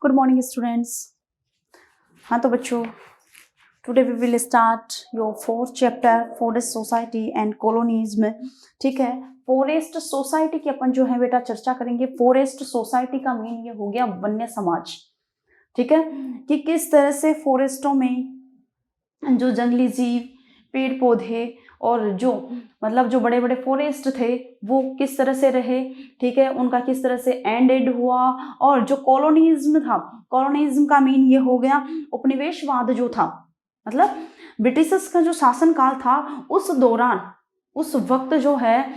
Good morning students. हाँ तो बच्चों, today we will start your fourth chapter forest society and colonialism. ठीक है, फॉरेस्ट सोसाइटी की अपन जो है बेटा चर्चा करेंगे। फॉरेस्ट सोसाइटी का मेन ये हो गया वन्य समाज। ठीक है, कि किस तरह से फॉरेस्टों में जो जंगली जीव, पेड़ पौधे और जो जो बड़े बड़े फॉरेस्ट थे वो किस तरह से रहे। ठीक है, उनका किस तरह से एंडेड हुआ। और जो कॉलोनिज्म था, कॉलोनिज्म का मीन ये हो गया उपनिवेशवाद जो था, ब्रिटिशर्स का जो शासन काल था उस दौरान, उस वक्त जो है,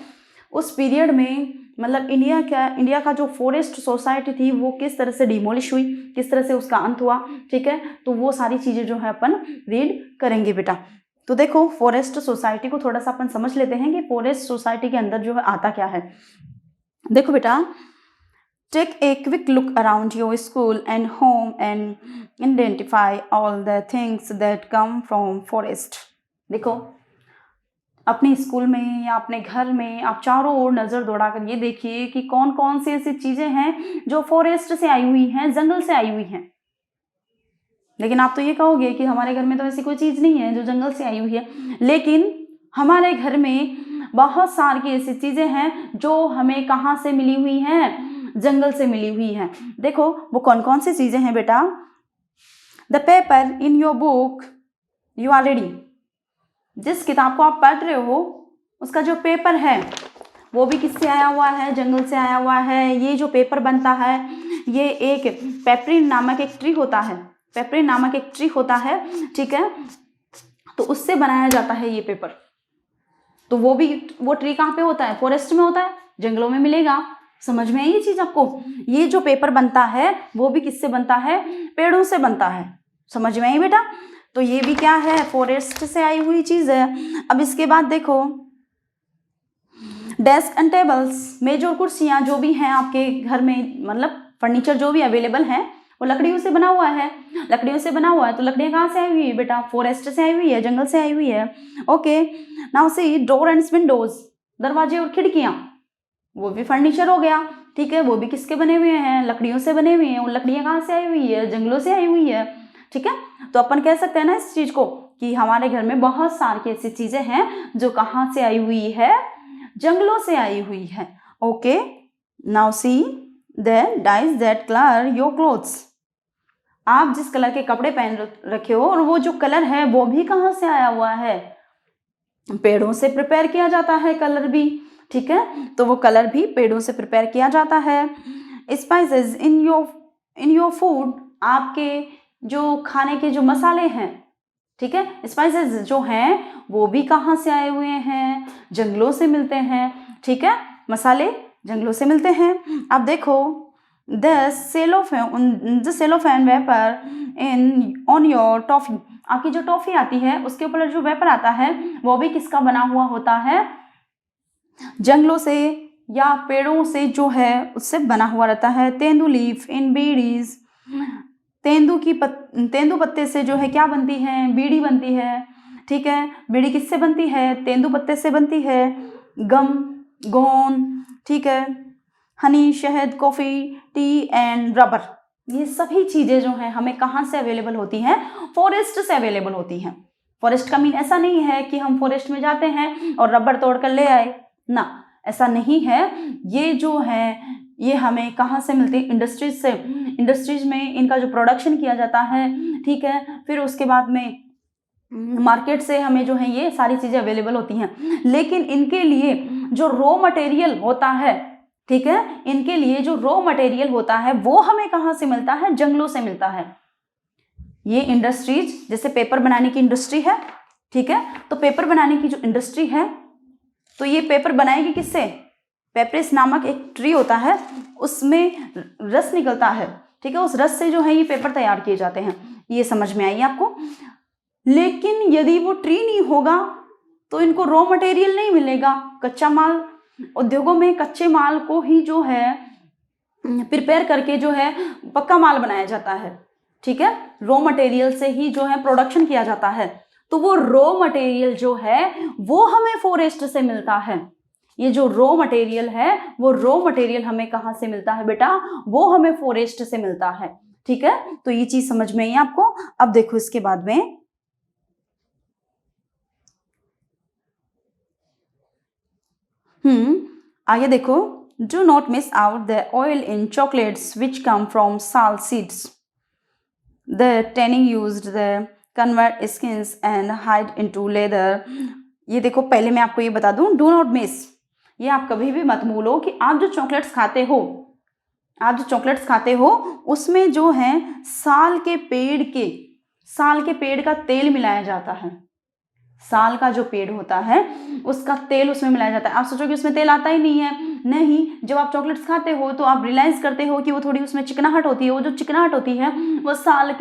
उस पीरियड में इंडिया का जो फॉरेस्ट सोसाइटी थी वो किस तरह से डिमोलिश हुई, किस तरह से उसका अंत हुआ। ठीक है, तो वो सारी चीजें जो है अपन रीड करेंगे बेटा। तो देखो, फॉरेस्ट सोसाइटी को थोड़ा सा अपन समझ लेते हैं कि फॉरेस्ट सोसाइटी के अंदर जो है आता क्या है। देखो बेटा, take a quick look around your school and home and identify all the things that come from forest. देखो, अपने स्कूल में या अपने घर में आप चारों ओर नजर दौड़ाकर ये देखिए कि कौन कौन सी ऐसी चीजें हैं जो फॉरेस्ट से आई हुई हैं, जंगल से आई हुई हैं। लेकिन आप तो ये कहोगे कि हमारे घर में तो ऐसी कोई चीज नहीं है जो जंगल से आई हुई है, लेकिन हमारे घर में बहुत सारी ऐसी चीजें हैं जो हमें कहाँ से मिली हुई हैं, जंगल से मिली हुई हैं। देखो वो कौन कौन सी चीजें हैं बेटा। The paper in your book you are reading, जिस किताब को आप पढ़ रहे हो उसका जो पेपर है वो भी किससे आया हुआ है, जंगल से आया हुआ है। ये जो पेपर बनता है ये एक पेपरिन नामक एक ट्री होता है, पेपरिन नामक एक ट्री होता है। ठीक है, तो उससे बनाया जाता है ये पेपर। तो वो ट्री कहाँ पे होता है, फॉरेस्ट में होता है, जंगलों में मिलेगा। समझ में आई ये चीज आपको। ये जो पेपर बनता है वो भी किससे बनता है, पेड़ों से बनता है। समझ में आई बेटा। तो ये भी क्या है, फॉरेस्ट से आई हुई चीज है। अब इसके बाद देखो, डेस्क एंड टेबल्स, मेज और कुर्सियां जो भी हैं आपके घर में, फर्नीचर जो भी अवेलेबल है वो लकड़ियों से बना हुआ है। लकड़ियों से बना हुआ है तो लकड़ियां कहाँ से आई हुई है बेटा, फॉरेस्ट से आई हुई है, जंगल से आई हुई है। Okay, now C door and Windows, दरवाजे और खिड़कियां, वो भी फर्नीचर हो गया। ठीक है, वो भी किसके बने हुए हैं, लकड़ियों से बने हुए हैं। और लकड़ियां कहाँ से आई हुई है, जंगलों से आई हुई है। ठीक है, तो अपन कह सकते हैं ना इस चीज को कि हमारे घर में बहुत सारी ऐसी चीजें हैं जो कहाँ से आई हुई है, जंगलों से आई हुई है। Okay, now see the dyes that colour your clothes, आप जिस कलर के कपड़े पहन रखे हो और वो जो कलर है वो भी कहाँ से आया हुआ है, पेड़ों से प्रिपेयर किया जाता है कलर भी। ठीक है, तो वो कलर भी पेड़ों से प्रिपेयर किया जाता है। स्पाइसेस इन योर फूड, आपके जो खाने के जो मसाले हैं, ठीक है, स्पाइसेस जो हैं वो भी कहाँ से आए हुए हैं, जंगलों से मिलते हैं। ठीक है, मसाले जंगलों से मिलते हैं। अब देखो, the cellophane vapour in on your toffee, आपकी जो टॉफी आती है उसके ऊपर जो वेपर आता है वो भी किसका बना हुआ होता है, जंगलों से या पेड़ों से जो है उससे बना हुआ रहता है। तेंदू लीफ इन बीडीज, तेंदू पत्ते से जो है क्या बनती है, बीड़ी बनती है। ठीक है, बीड़ी किससे बनती है, तेंदू पत्ते से बनती है। गम, गोंद, ठीक है, हनी, शहद, कॉफी, टी एंड रबर, ये सभी चीजें जो हैं हमें कहाँ से अवेलेबल होती हैं, फॉरेस्ट से अवेलेबल होती हैं। फॉरेस्ट का मीन ऐसा नहीं है कि हम फॉरेस्ट में जाते हैं और रबर तोड़ कर ले आए ना, ऐसा नहीं है। ये जो है ये हमें कहाँ से मिलती है, इंडस्ट्रीज से। इंडस्ट्रीज में इनका जो प्रोडक्शन किया जाता है, ठीक है, फिर उसके बाद में मार्केट से हमें जो है ये सारी चीजें अवेलेबल होती हैं। लेकिन इनके लिए जो रॉ मटेरियल होता है, ठीक है, इनके लिए जो रॉ मटेरियल होता है वो हमें कहाँ से मिलता है, जंगलों से मिलता है। ये इंडस्ट्रीज, जैसे पेपर बनाने की इंडस्ट्री है, ठीक है, तो पेपर बनाने की जो इंडस्ट्री है तो ये पेपर बनाएगी किससे, पेपरिस नामक एक ट्री होता है, उसमें रस निकलता है। ठीक है, उस रस से जो है ये पेपर तैयार किए जाते हैं। ये समझ में आई आपको। लेकिन यदि वो ट्री नहीं होगा तो इनको रॉ मटेरियल नहीं मिलेगा, कच्चा माल। उद्योगों में कच्चे माल को ही जो है प्रिपेयर करके जो है पक्का माल बनाया जाता है। ठीक है, रॉ मटेरियल से ही जो है प्रोडक्शन किया जाता है। तो वो रॉ मटेरियल जो है वो हमें फॉरेस्ट से मिलता है। ये जो रॉ मटेरियल है वो रॉ मटेरियल हमें कहाँ से मिलता है बेटा, वो हमें फॉरेस्ट से मिलता है। ठीक है, तो ये चीज समझ में आई आपको। अब देखो इसके बाद में आगे देखो, do not miss out the oil in chocolates which come from sal seeds, the tanning used the convert skins and hide into leather. ये देखो, पहले मैं आपको ये बता दूं, डू नॉट मिस, ये आप कभी भी मत भूलो कि आप जो चॉकलेट्स खाते हो, आप जो चॉकलेट्स खाते हो उसमें जो है साल के पेड़ का तेल मिलाया जाता है। साल का जो पेड़ होता है उसका तेल उसमें मिलाया जाता है। आप सोचो कि उसमें तेल आता ही नहीं है, नहीं। जब आप चॉकलेट्स खाते हो तो आप रियलाइज करते हो कि वो थोड़ी उसमें चिकनाहट होती है। वो जो चिकनाहट होती है वो साल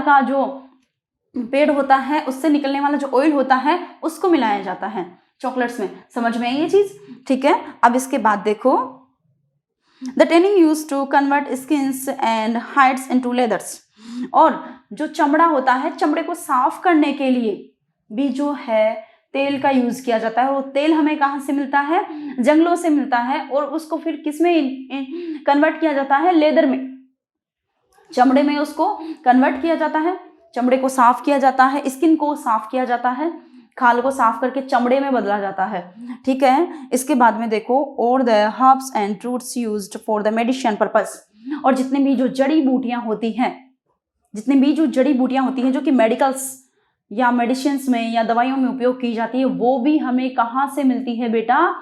का जो पेड़ होता है उससे निकलने वाला जो ऑयल होता है उसको मिलाया जाता है चॉकलेट्स में। समझ में आई ये चीज? ठीक है, अब इसके बाद देखो, the tanning use to convert skins and hides into leathers. और जो चमड़ा होता है, चमड़े को साफ करने के लिए भी जो है तेल का यूज किया जाता है। और तेल हमें कहाँ से मिलता है? जंगलों से मिलता है। और उसको फिर किस में कन्वर्ट किया जाता है? लेदर में, चमड़े में उसको कन्वर्ट किया जाता है। चमड़े को साफ किया जाता है, स्किन को साफ किया जाता है, खाल को साफ करके चमड़े में बदला जाता है। ठीक है, इसके बाद में देखो, और the herbs and roots used for the medicine purpose. और जितने भी जो जड़ी बूटियां होती हैं जो कि मेडिकल्स या मेडिसिन्स में या दवाइयों में उपयोग की जाती है, वो भी हमें कहाँ से मिलती है बेटा?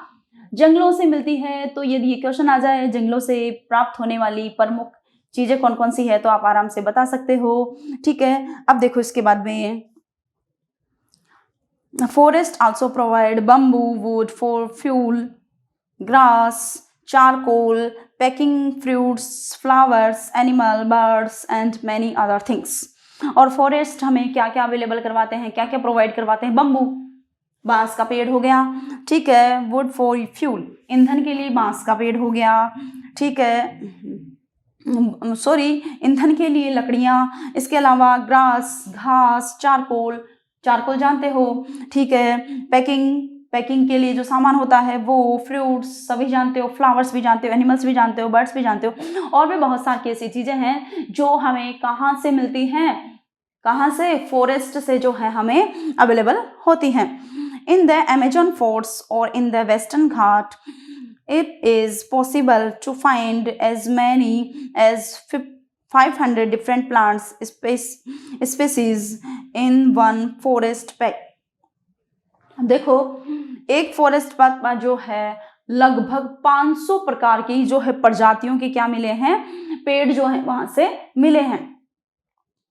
जंगलों से मिलती है। तो यदि ये क्वेश्चन आ जाए जंगलों से प्राप्त होने वाली प्रमुख चीजें कौन कौन सी है, तो आप आराम से बता सकते हो। ठीक है, अब देखो इसके बाद में, forest also provide bamboo wood for fuel, grass, charcoal, packing fruits, flowers, animal, birds and many other things। और फॉरेस्ट हमें क्या क्या अवेलेबल करवाते हैं, क्या क्या प्रोवाइड करवाते हैं? बम्बू, बांस का पेड़ हो गया। ठीक है, वुड फॉर फ्यूल, ईंधन के लिए बांस का पेड़ हो गया। ठीक है, ईंधन के लिए लकड़ियाँ। इसके अलावा ग्रास, घास, चारकोल जानते हो। ठीक है, पैकिंग के लिए जो सामान होता है वो, फ्रूट्स सभी जानते हो, फ्लावर्स भी जानते हो, एनिमल्स भी जानते हो, बर्ड्स भी जानते हो। और भी बहुत सारी ऐसी चीजें हैं जो हमें कहाँ से मिलती हैं? कहाँ से? फॉरेस्ट से जो है हमें अवेलेबल होती हैं। इन द अमेजन फॉरेस्ट और in the western Ghat it is possible to find as many as 500 different plants species in one forest pack। देखो, एक फॉरेस्ट पार्क में जो है लगभग 500 प्रकार की जो है प्रजातियों के क्या मिले हैं? पेड़ जो है वहां से मिले हैं।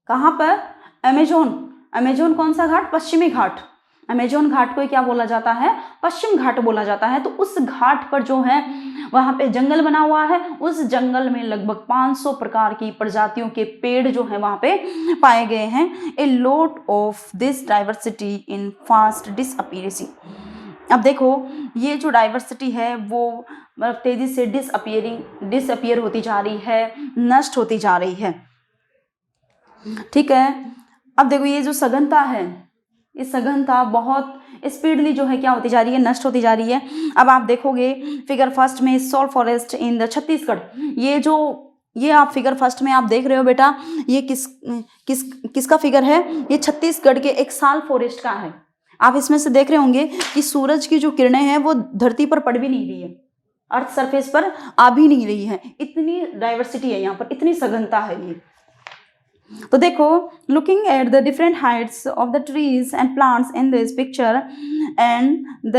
कहाँ पर? अमेजोन कौन सा घाट? पश्चिमी घाट। अमेजोन घाट को क्या बोला जाता है? पश्चिम घाट बोला जाता है। तो उस घाट पर जो है वहां पे जंगल बना हुआ है। उस जंगल में लगभग 500 प्रकार की प्रजातियों के पेड़ जो है वहां पे पाए गए हैं। A lot of this diversity in fast disappearance. अब देखो, ये जो डाइवर्सिटी है वो तेजी से डिसअपियर होती जा रही है, नष्ट होती जा रही है। ठीक है, अब देखो ये जो सघनता है, इस सघनता बहुत स्पीडली जो है क्या होती जा रही है? नष्ट होती जा रही है। अब आप देखोगे फिगर फर्स्ट में, salt forest in the Chhattisgarh. ये आप फिगर फर्स्ट में आप देख रहे हो बेटा, ये किसका फिगर है? ये छत्तीसगढ़ के एक साल फॉरेस्ट का है। आप इसमें से देख रहे होंगे कि सूरज की जो किरणें हैं वो धरती पर पड़ भी नहीं रही है, अर्थ सरफेस पर आ भी नहीं रही है। इतनी डाइवर्सिटी है यहाँ पर, इतनी सघनता है ये। तो देखो, looking at the different Heights of the trees and plants in this picture and the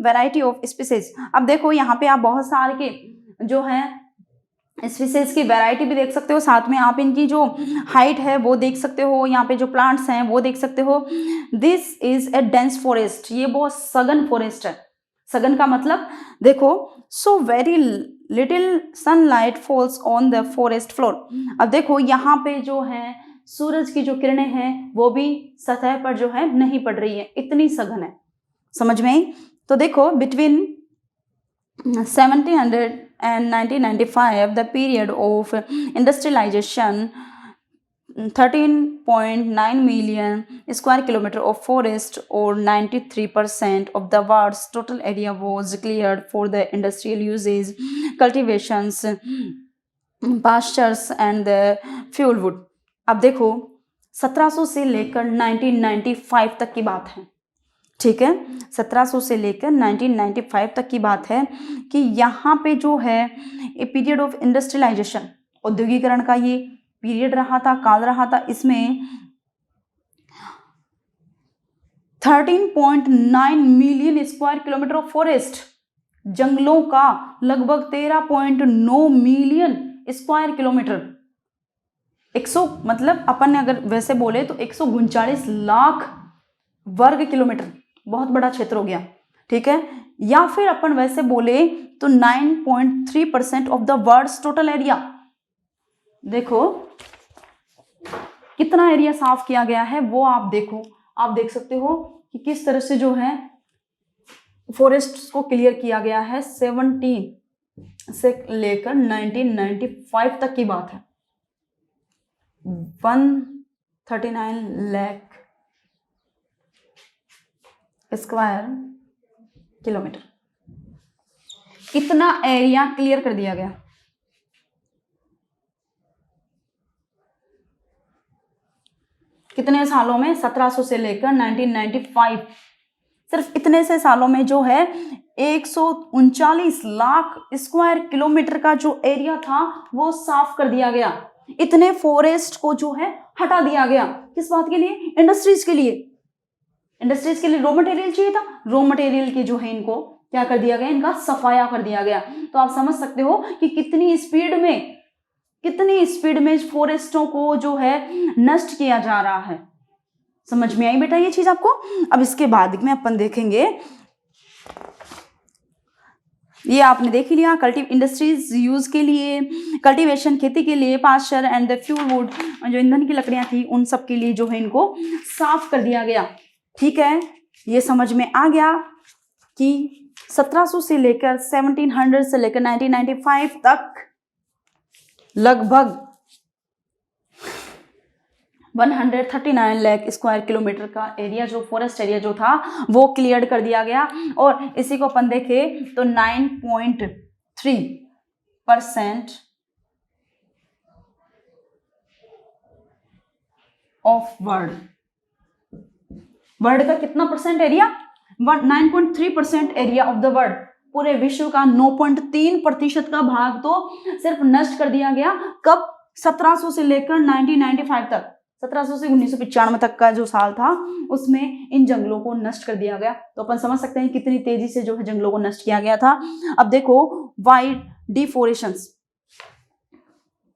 variety of species. अब देखो यहाँ पे आप बहुत सारे के जो है स्पीसीज की वैरायटी भी देख सकते हो, साथ में आप इनकी जो हाइट है वो देख सकते हो, यहाँ पे जो प्लांट्स हैं वो देख सकते हो। This is a dense forest, ये बहुत सघन फॉरेस्ट है। सघन का मतलब देखो, so very little sunlight falls on the forest floor. अब देखो यहाँ पे जो है सूरज की जो किरणें हैं वो भी सतह पर जो है नहीं पड़ रही है, इतनी सघन है। समझ में आई? तो देखो, between 1700 and 1995 the period of industrialization, 13.9 million square kilometer of forest or 93% of the world's total area was cleared for the industrial uses, cultivations pastures and the fuel would. अब देखो 1700 से लेकर 1995 तक की बात है, ठीक है, 1700 से लेकर 1995 तक की बात है कि यहाँ पे जो है ए पीरियड ऑफ इंडस्ट्रियलाइजेशन, औद्योगिकरण का ये पीरियड रहा था, काल रहा था। इसमें 13.9 million square kilometre of forest, जंगलों का लगभग 13.9 मिलियन स्क्वायर किलोमीटर, 100 मतलब अपन अगर वैसे बोले तो 139 लाख वर्ग किलोमीटर, बहुत बड़ा क्षेत्र हो गया, ठीक है। या फिर अपन वैसे बोले तो 9.3% of the world's total area. देखो कितना एरिया साफ किया गया है वो आप देखो, आप देख सकते हो कि किस तरह से जो है फॉरेस्ट को क्लियर किया गया है। 17 से लेकर 1995 तक की बात है। 139 लाख स्क्वायर किलोमीटर, कितना एरिया क्लियर कर दिया गया। कितने सालों में? 1700 से लेकर 1995, सिर्फ इतने से सालों में जो है 139 लाख स्क्वायर किलोमीटर का जो एरिया था वो साफ कर दिया गया। इतने फॉरेस्ट को जो है हटा दिया गया। किस बात के लिए? इंडस्ट्रीज के लिए। इंडस्ट्रीज के लिए रॉ मटेरियल चाहिए था, रॉ मटेरियल के जो है इनको क्या कर दिया गया, इनका सफाया कर दिया गया। तो आप समझ सकते हो कि कितनी स्पीड में फॉरेस्टों को जो है नष्ट किया जा रहा है। समझ में आई बेटा ये चीज आपको? अब इसके बाद में अपन देखेंगे, ये आपने देख ही लिया, कल्टिव इंडस्ट्रीज यूज के लिए, कल्टीवेशन खेती के लिए, pasture and the fuel wood जो ईंधन की लकड़ियां थी उन सब के लिए जो है इनको साफ कर दिया गया। ठीक है, ये समझ में आ गया कि 1700 से लेकर 1700 से लेकर 1995 तक लगभग 139 लाख स्क्वायर किलोमीटर का एरिया, जो फॉरेस्ट एरिया जो था वो क्लियर कर दिया गया। और इसी को अपन देखें तो 9.3% ऑफ वर्ल्ड का कितना percent area? 9.3% area of the world, पूरे विश्व का 9.3% का भाग तो सिर्फ नष्ट कर दिया गया। कब? 1700 से लेकर 1995 तक, 1700 से 1995 तक का जो साल था उसमें इन जंगलों को नष्ट कर दिया गया। तो अपन समझ सकते हैं कितनी तेजी से जो है जंगलों को नष्ट किया गया था। अब देखो वाइड डिफोरेशंस,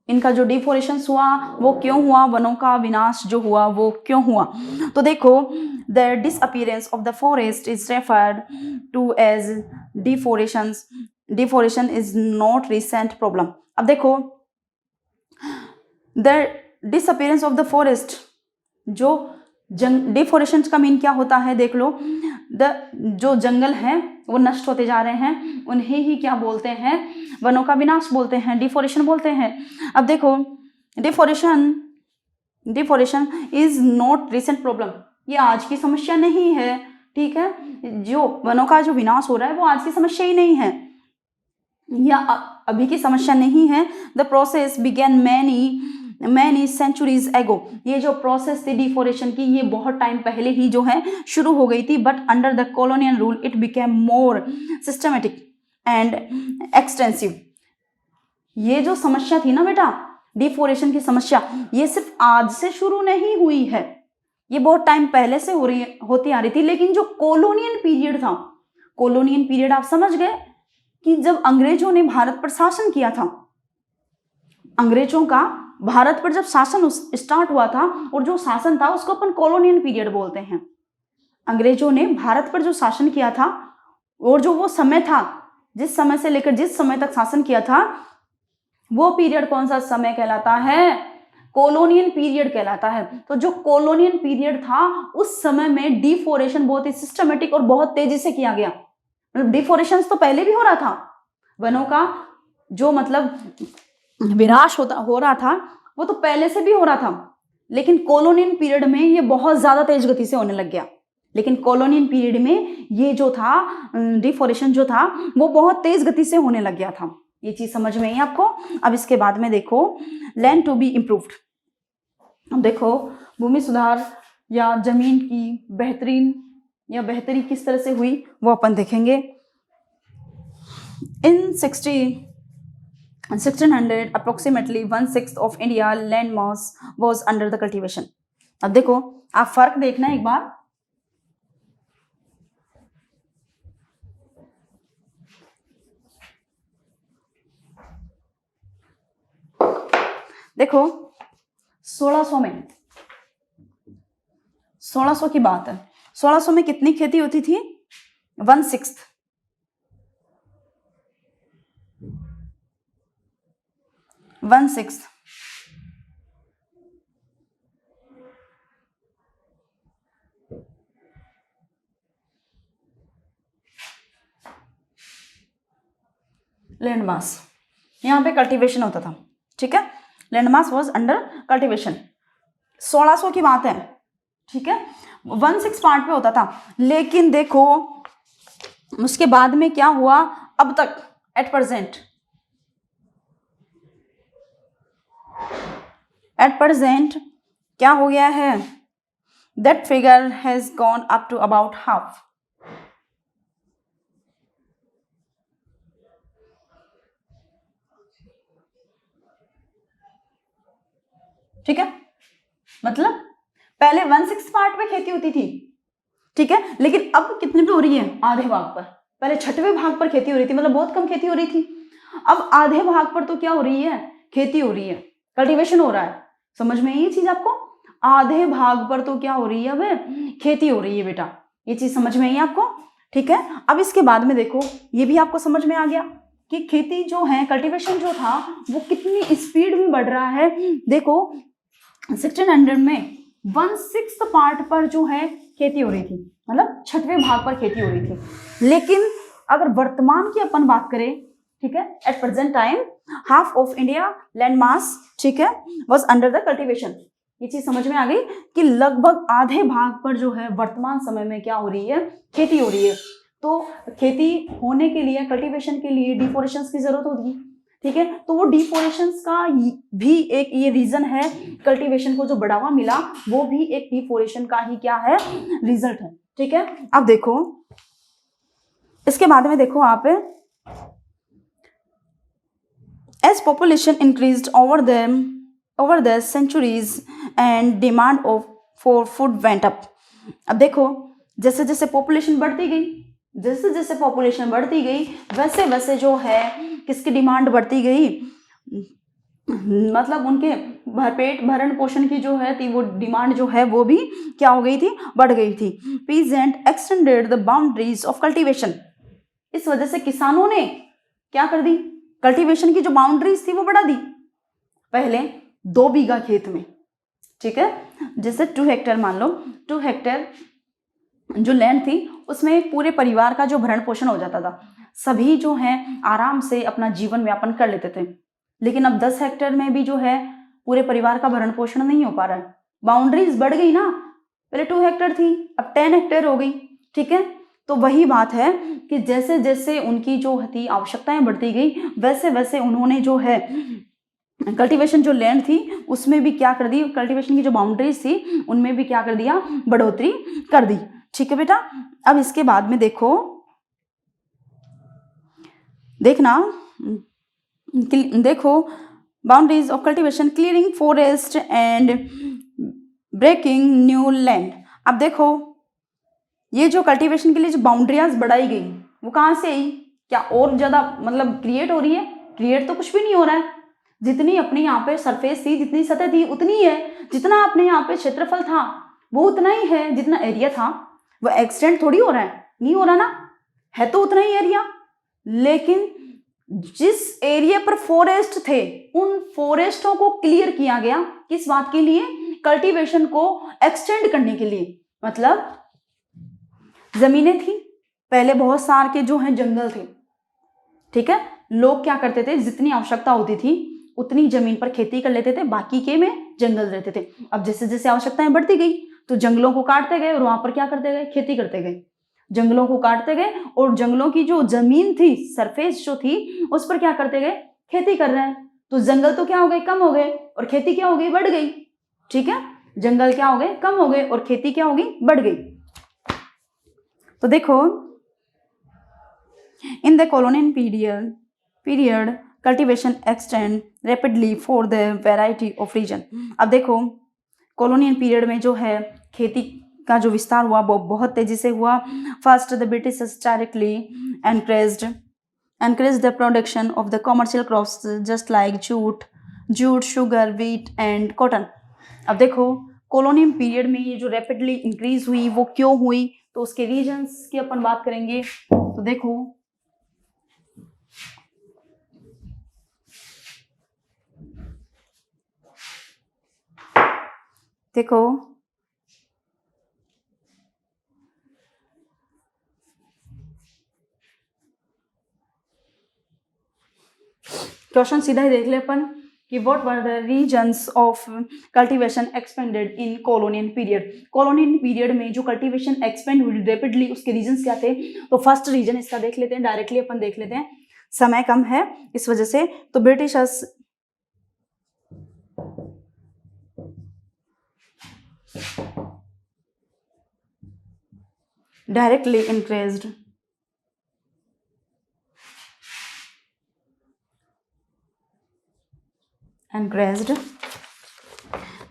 इनका जो डिफोरेशंस हुआ वो क्यों हुआ, वनों का विनाश जो हुआ वो क्यों हुआ? तो देखो the disappearance of the forest is referred to as deforestations. Deforestation is not recent problem. अब देखो the disappearance of the forest, जो डिफोरेशन का मीन क्या होता है देख लो, जो जंगल हैं वो नष्ट होते जा रहे हैं, उन्हें ही क्या बोलते हैं? वनों का विनाश बोलते हैं, डिफोरेशन बोलते हैं। अब देखो डिफोरेशन इज नॉट रिसेंट प्रॉब्लम, ये आज की समस्या नहीं है। ठीक है, जो वनों का जो विनाश हो रहा है वो आज की समस्या ही नहीं है, या अभी की समस्या नहीं है। The process begin many centuries ago, ये जो प्रोसेस थी डिफोरेशन की ये बहुत टाइम पहले ही जो है शुरू हो गई थी। But under the colonial rule it became more systematic and extensive. ये जो समस्या थी ना बेटा, डिफोरेशन की समस्या, ये सिर्फ आज से शुरू नहीं हुई है, ये बहुत टाइम पहले से होती आ रही थी। लेकिन जो कॉलोनियल पीरियड था, कॉलोनियल पीरियड आप समझ गए कि जब अंग्रेजों ने भारत पर शासन किया था, अंग्रेजों का भारत पर जब शासन स्टार्ट हुआ था, और जो शासन था उसको अपन कॉलोनियल पीरियड बोलते हैं। अंग्रेजों ने भारत पर जो शासन किया था और जो वो समय था, जिस समय से लेकर जिस समय तक शासन किया था, वो पीरियड कौन सा समय कहलाता है? कॉलोनियल पीरियड कहलाता है। तो जो कॉलोनियल पीरियड था उस समय में डिफोरेशन बहुत ही सिस्टमेटिक और बहुत तेजी से किया गया। मतलब डिफोरेशन तो पहले भी हो रहा था, वनों का जो मतलब विनाश हो रहा था वो तो पहले से भी हो रहा था, लेकिन कॉलोनियल पीरियड में ये बहुत ज्यादा तेज गति से होने लग गया। लेकिन कॉलोनियल पीरियड में ये जो था डिफोरेशन जो था वो बहुत तेज गति से होने लग गया था। ये चीज समझ में आई आपको। अब इसके बाद में देखो लैंड टू बी इम्प्रूव्ड। अब देखो भूमि सुधार या जमीन की बेहतरी किस तरह से हुई वो अपन देखेंगे। इन 1600 approximately 1/6 of India land mass was under the cultivation. अब देखो आप फर्क देखना एक बार। देखो 1600 की बात है। 1600 में कितनी खेती होती थी? 1/6। लैंड मास, यहाँ पे कल्टीवेशन होता था, ठीक है। Land mass was under cultivation. 1600 की बात है, ठीक है। 1/6 पार्ट पे होता था, लेकिन देखो उसके बाद में क्या हुआ, अब तक एट प्रेजेंट क्या हो गया है, that figure has gone up to about half. ठीक है, मतलब पहले 1/6 पार्ट पे खेती होती थी, ठीक है, लेकिन अब कितने पे हो रही है? आधे भाग पर। पहले छठवें भाग पर खेती हो रही थी, मतलब बहुत कम खेती हो रही थी। अब आधे भाग पर तो क्या हो रही है? खेती हो रही है, कल्टीवेशन हो रहा है। समझ में ये चीज आपको? आधे भाग पर तो क्या हो रही है? अब खेती हो रही है बेटा, ये चीज समझ में आई आपको? ठीक है। अब इसके बाद में देखो ये भी आपको समझ में आ गया कि खेती जो है, कल्टीवेशन जो था वो कितनी स्पीड में बढ़ रहा है। देखो 1600 में 1/6 पार्ट पर जो है खेती हो रही थी, मतलब छठवें भाग पर खेती हो रही थी। लेकिन अगर वर्तमान की अपन बात करें, ठीक है, at present time half of India land mass, ठीक है, वाज अंडर द कल्टीवेशन। ये चीज समझ में आ गई कि लगभग आधे भाग पर जो है वर्तमान समय में क्या हो रही है? खेती हो रही है। तो खेती होने के लिए, कल्टीवेशन के लिए डिफोरेशन की जरूरत होगी, ठीक है। तो वो डिफोरेशन का भी एक ये रीजन है, कल्टीवेशन को जो बढ़ावा मिला वो भी एक डिफोरेशन का ही क्या है? रिजल्ट है, ठीक है। अब देखो इसके बाद में देखो आप, as population increased over the centuries and demand of for food went up. अब देखो जैसे जैसे पॉपुलेशन बढ़ती गई, वैसे वैसे जो है किसकी डिमांड बढ़ती गई, मतलब उनके पेट भरण पोषण की जो है थी वो डिमांड जो है वो भी क्या हो गई थी? बढ़ गई थी। Peasant extended the boundaries of cultivation. इस वजह से किसानों ने क्या कर दी? कल्टीवेशन की जो बाउंड्रीज थी वो बढ़ा दी। पहले 2 बीघा खेत में, ठीक है, जैसे 2 हेक्टेयर मान लो, 2 हेक्टेयर जो लैंड थी उसमें पूरे परिवार का जो भरण पोषण हो जाता था, सभी जो है आराम से अपना जीवन यापन कर लेते थे। लेकिन अब 10 हेक्टेयर में भी जो है पूरे परिवार का भरण पोषण नहीं हो पा रहा है। बाउंड्रीज बढ़ गई ना, पहले 2 हेक्टेयर थी अब 10 हेक्टेयर हो गई, ठीक है। तो वही बात है कि जैसे जैसे उनकी जो थी आवश्यकताएं बढ़ती गई, वैसे वैसे उन्होंने जो है कल्टीवेशन जो लैंड थी उसमें भी क्या कर दी, कल्टीवेशन की जो बाउंड्रीज थी उनमें भी क्या कर दिया? बढ़ोतरी कर दी, ठीक है बेटा। अब इसके बाद में देखो boundaries of cultivation, clearing forest and breaking new land. अब देखो ये जो कल्टीवेशन के लिए जो बाउंड्रियाज बढ़ाई गई वो कहाँ से आई? क्या और ज्यादा मतलब क्रिएट हो रही है? क्रिएट तो कुछ भी नहीं हो रहा है। जितनी अपने यहाँ पे सरफेस थी, जितनी सतह थी उतनी है, जितना अपने यहाँ पे क्षेत्रफल था वो उतना ही है, जितना एरिया था वो एक्सटेंड थोड़ी हो रहा है, नहीं हो रहा ना, है तो उतना ही एरिया। लेकिन जिस एरिया पर फॉरेस्ट थे उन फॉरेस्टों को क्लियर किया गया, किस बात के लिए? कल्टीवेशन को एक्सटेंड करने के लिए। मतलब जमीनें थी पहले, बहुत सारे के जो हैं जंगल थे, ठीक है, लोग क्या करते थे, जितनी आवश्यकता होती थी उतनी जमीन पर खेती कर लेते थे, बाकी के में जंगल रहते थे। अब जैसे जैसे आवश्यकताएं बढ़ती गई तो जंगलों को काटते गए और वहां पर क्या करते गए? खेती करते गए। जंगलों को काटते गए और जंगलों की जो जमीन थी, सरफेस जो थी, उस पर क्या करते गए, खेती कर रहे हैं। तो जंगल तो क्या हो गए, कम हो गए, और खेती क्या हो गई, बढ़ गई। ठीक है, जंगल क्या हो गए, कम हो गए, और खेती क्या होगी, बढ़ गई। तो देखो, in the colonial period cultivation extend rapidly for the variety of reason. अब देखो, कॉलोनियल पीरियड में जो है खेती का जो विस्तार हुआ वो बहुत तेजी से हुआ। First the British directly encouraged the production of the commercial crops just like jute, sugar, wheat and cotton। अब देखो, कॉलोनियल पीरियड में ये जो रैपिडली इंक्रीज हुई वो क्यों हुई, तो उसके रीजंस की अपन बात करेंगे। तो देखो क्वेश्चन सीधा ही देख ले अपन कि what were the reasons of cultivation expanded in colonial period. Colonial period में जो कल्टीवेशन एक्सपेंड हुई रैपिडली, उसके रीजन्स क्या थे। तो फर्स्ट रीजन इसका देख लेते हैं, डायरेक्टली अपन देख लेते हैं, समय कम है इस वजह से। तो Britishers directly encouraged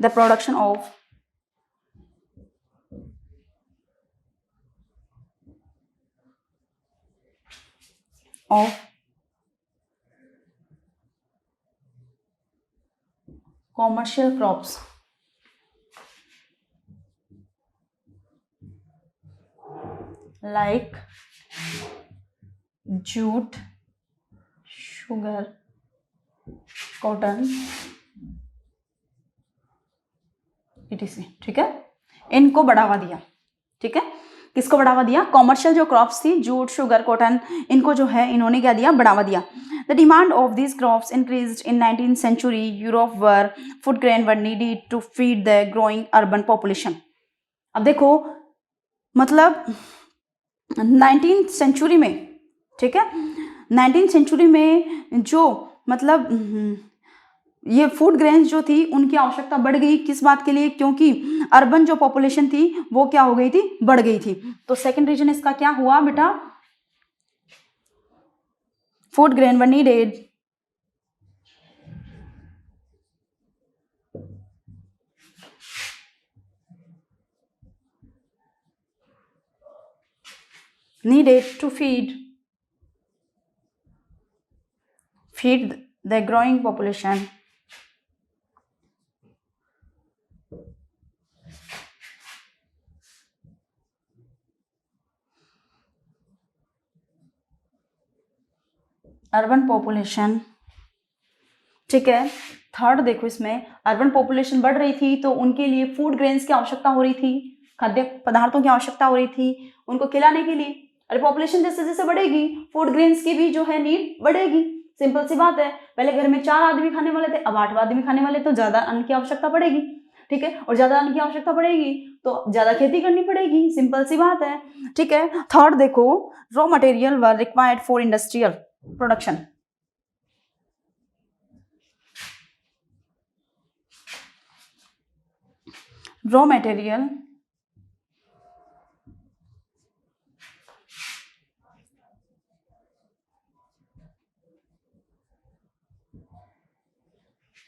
the production of commercial crops like jute, sugar, cotton etc। ठीक है, इनको बढ़ावा दिया। ठीक है, किसको बढ़ावा दिया, कॉमर्शियल जो क्रॉप्स थी, जूट, शुगर, कॉटन, इनको जो है इन्होंने क्या दिया, बढ़ावा दिया। The demand of this crops increased in 19th century Europe were food grain were needed to feed the growing urban population. अब देखो, मतलब 19th century में, ठीक है, 19th century में जो मतलब ये फूड ग्रेन्स जो थी उनकी आवश्यकता बढ़ गई। किस बात के लिए, क्योंकि अर्बन जो पॉपुलेशन थी वो क्या हो गई थी, बढ़ गई थी। तो सेकंड रीजन इसका क्या हुआ बेटा, food grain were needed to feed the growing population। Urban population, ठीक है। थर्ड देखो, इसमें अर्बन पॉपुलेशन बढ़ रही थी तो उनके लिए फूड ग्रेन्स की आवश्यकता हो रही थी, खाद्य पदार्थों की आवश्यकता हो रही थी उनको खिलाने के लिए। अरे पॉपुलेशन जैसे जैसे बढ़ेगी फूड ग्रेन्स की भी जो है नीड बढ़ेगी। सिंपल सी बात है, पहले घर में 4 आदमी खाने वाले थे, अब 8 आदमी खाने वाले, तो ज्यादा अन्न की आवश्यकता पड़ेगी। ठीक है, और ज्यादा अन्न की आवश्यकता पड़ेगी तो ज्यादा खेती करनी पड़ेगी, सिंपल सी बात है। ठीक है, थर्ड देखो, raw material were required for industrial production. Raw material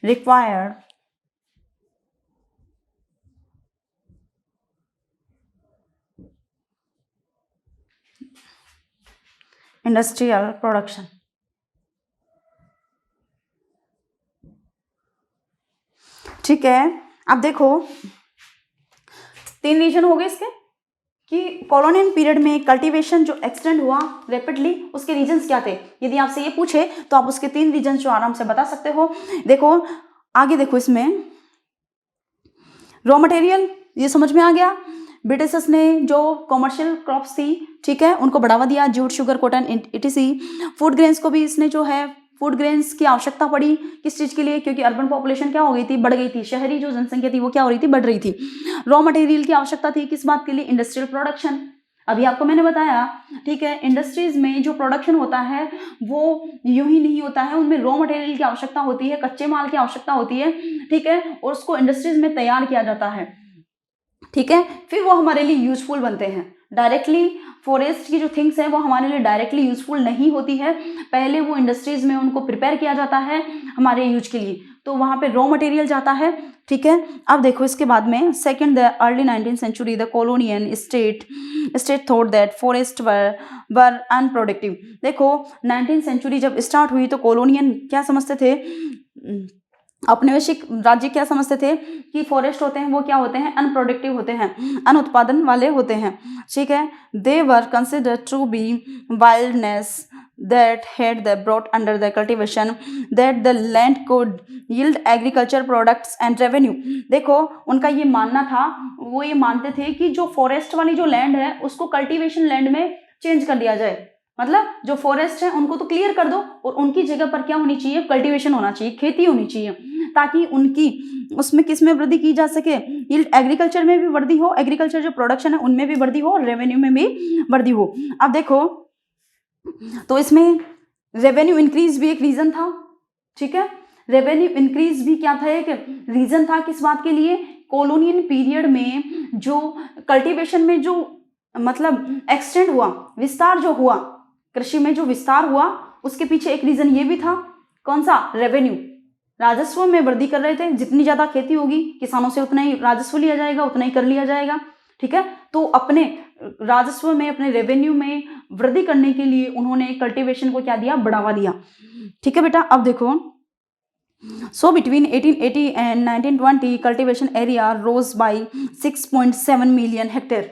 required industrial production. ठीक है, अब देखो 3 रीजन हो गए इसके कि कॉलोनियल पीरियड में कल्टीवेशन जो एक्सटेंड हुआ रैपिडली, उसके रीजंस क्या थे। यदि आपसे ये पूछे तो आप उसके 3 रीजंस जो आराम से बता सकते हो। देखो आगे देखो, इसमें रॉ मटेरियल ये समझ में आ गया, ब्रिटिशर्स ने जो कॉमर्शियल क्रॉप्स थी, ठीक है, उनको बढ़ावा दिया, jute, sugar, cotton etc। Food grains को भी इसने जो है, फूड ग्रेन्स की आवश्यकता पड़ी किस चीज के लिए, क्योंकि अर्बन पॉपुलेशन क्या हो गई थी, बढ़ गई थी, शहरी जो जनसंख्या थी वो क्या हो रही थी, बढ़ रही थी। रॉ मटेरियल की आवश्यकता थी किस बात के लिए, इंडस्ट्रियल प्रोडक्शन। अभी आपको मैंने बताया, ठीक है, इंडस्ट्रीज में जो प्रोडक्शन होता है वो यूं ही नहीं होता है, उनमें रॉ मटेरियल की आवश्यकता होती है, कच्चे माल की आवश्यकता होती है, ठीक है, और उसको इंडस्ट्रीज में तैयार किया जाता है, ठीक है, फिर वो हमारे लिए यूजफुल बनते हैं। डायरेक्टली फॉरेस्ट की जो थिंग्स है वो हमारे लिए डायरेक्टली यूजफुल नहीं होती है, पहले वो इंडस्ट्रीज में उनको प्रिपेयर किया जाता है हमारे यूज के लिए, तो वहाँ पे रॉ मटेरियल जाता है, ठीक है। अब देखो इसके बाद में second, the early 19th century the colonial state thought that forest were unproductive. देखो 19th सेंचुरी जब स्टार्ट हुई तो कॉलोनियन क्या समझते थे, औपनिवेशिक राज्य क्या समझते थे कि फॉरेस्ट होते हैं वो क्या होते हैं, अनप्रोडक्टिव होते हैं, अनुत्पादन वाले होते हैं, ठीक है। They were considered to be wildness that had the brought under the cultivation that the land could yield agriculture products and revenue। देखो उनका ये मानना था, वो ये मानते थे कि जो फॉरेस्ट वाली जो लैंड है उसको कल्टीवेशन लैंड में चेंज कर दिया जाए, मतलब जो फॉरेस्ट है उनको तो क्लियर कर दो और उनकी जगह पर क्या होनी चाहिए, कल्टीवेशन होना चाहिए, खेती होनी चाहिए, ताकि उनकी उसमें किस में वृद्धि की जा सके, यील्ड एग्रीकल्चर में भी वृद्धि हो, एग्रीकल्चर जो प्रोडक्शन है उनमें भी वृद्धि हो, रेवेन्यू में भी वृद्धि हो। अब देखो तो इसमें रेवेन्यू इंक्रीज भी एक रीजन था, ठीक है, रेवेन्यू इंक्रीज भी क्या था, एक रीजन था किस बात के लिए, कॉलोनियल पीरियड में जो कल्टीवेशन में जो मतलब एक्सटेंड हुआ, विस्तार जो हुआ, कृषि में जो विस्तार हुआ उसके पीछे एक रीजन ये भी था, कौन सा, रेवेन्यू, राजस्व में वृद्धि कर रहे थे, जितनी ज्यादा खेती होगी किसानों से उतना ही राजस्व लिया जाएगा, उतना ही कर लिया जाएगा, ठीक है, तो अपने राजस्व में अपने रेवेन्यू में वृद्धि करने के लिए उन्होंने कल्टीवेशन को क्या दिया, बढ़ावा दिया, ठीक है बेटा। अब देखो so between 1880 and 1920 cultivation area rose by 6.7 million hectare.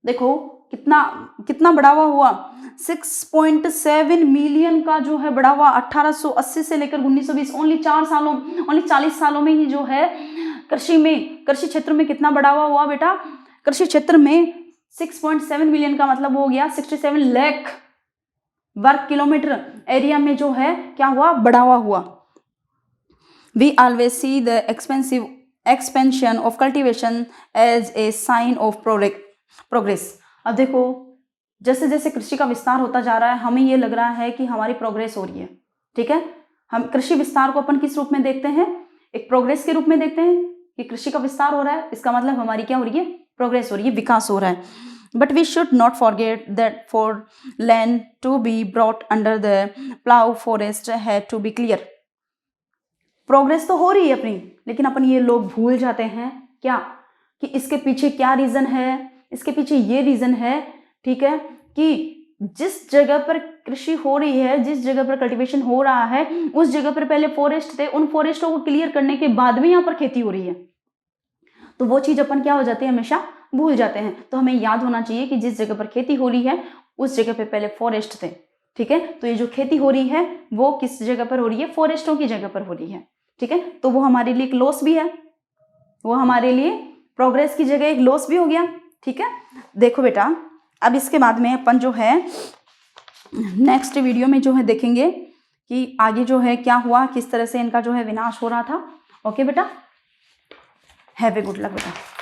देखो कितना बढ़ावा हुआ, 6.7 मिलियन का जो है बढ़ावा 1880 से लेकर 1920, ओनली 40 सालों में ही जो है कृषि क्षेत्र में कितना बढ़ावा हुआ बेटा, कृषि क्षेत्र में 6.7 मिलियन का मतलब हो गया 67 लाख वर्ग किलोमीटर एरिया में जो है क्या हुआ, बढ़ावा हुआ। We always see the expansion of cultivation as a sign of progress. अब देखो जैसे जैसे कृषि का विस्तार होता जा रहा है हमें ये लग रहा है कि हमारी प्रोग्रेस हो रही है, ठीक है, हम कृषि विस्तार को अपन किस रूप में देखते हैं, एक प्रोग्रेस के रूप में देखते हैं कि कृषि का विस्तार हो रहा है, इसका मतलब हमारी क्या हो रही है, प्रोग्रेस हो रही है, विकास हो रहा है। But we should not forget that for land to be brought under the plough forest had to be clear. Progress तो हो रही है अपनी, लेकिन अपन ये लोग भूल जाते हैं क्या, कि इसके पीछे क्या रीजन है, इसके पीछे ये रीजन है, ठीक है, कि जिस जगह पर कृषि हो रही है, जिस जगह पर कल्टीवेशन हो रहा है, उस जगह पर पहले फॉरेस्ट थे, उन फॉरेस्टों को क्लियर करने के बाद में यहाँ पर खेती हो रही है, तो वो चीज अपन क्या हो जाती है, हमेशा भूल जाते हैं। तो हमें याद होना चाहिए कि जिस जगह पर खेती हो रही है उस जगह पे पहले फॉरेस्ट थे, ठीक है, तो ये जो खेती हो रही है वो किस जगह पर हो रही है, फॉरेस्टों की जगह पर हो रही है, ठीक है, तो वो हमारे लिए एक लॉस भी है, वो हमारे लिए प्रोग्रेस की जगह एक लॉस भी हो गया, ठीक है। देखो बेटा अब इसके बाद में अपन जो है नेक्स्ट वीडियो में जो है देखेंगे कि आगे जो है क्या हुआ, किस तरह से इनका जो है विनाश हो रहा था। ओके बेटा, हैव ए गुड लक बेटा।